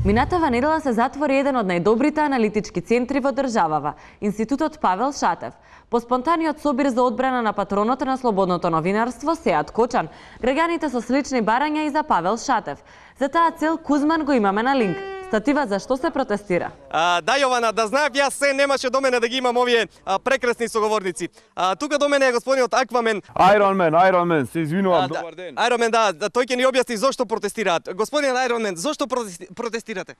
Минатава недела се затвори еден од најдобрите аналитички центри во државава, Институтот Павел Шатев. По спонтаниот собир за одбрана на патронот на слободното новинарство Сеат Кочан, граѓаните со слични барања и за Павел Шатев. За таа цел Кузман го имаме на линк. Статива за што се протестира? Да, Јована, да знаев јас се немаше до мене да ги имам овие прекрасни соговорници. Тука до мене е господинот Аквамен. Iron Man, се извинувам, добар ден. Iron Man, да, тој ќе ни објасни зошто протестираат. Господин Iron Man, зошто протестирате?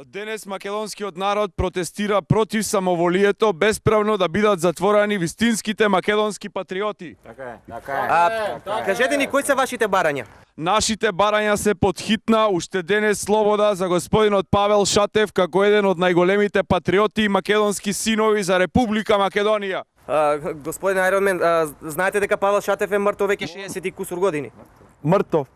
Денес македонскиот народ протестира против самоволието бесправно да бидат затворени вистинските македонски патриоти. Кажете ни кои се вашите барања? Нашите барања се под хитна уште денес слобода за господинот Павел Шатев како еден од најголемите патриоти и македонски синови за Република Македонија. Господин Iron Man, знаете дека Павел Шатев е мртов веќе 60 и кусур години? Мртов.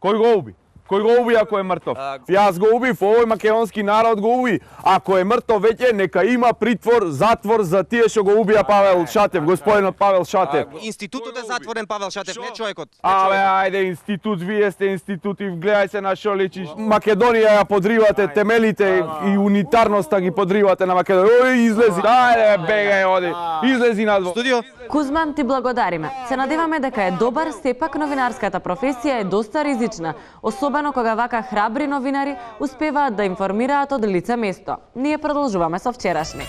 Кој го уби? Кој го уби ако е мртов? Јас го убив, овој македонски народ го уби. Ако е мртов веќе, нека има притвор, затвор за тие што го убија Павел Шатев, господинот Павел Шатев. Институтот е затворен, Павел Шатев, не човекот. Ајде, институт, вие сте институти, гледај се на шо личиш. Македонија ја подривате, темелите и унитарноста ги подривате на Македонија. Ој, излези, ајде, бегај, оди, излези надвор. Студио. Кузман, ти благодариме. Се надеваме дека е добар, сепак новинарската професија е доста ризична, особено кога вака храбри новинари успеваат да информираат од лице место. Ние продолжуваме со вчерашни.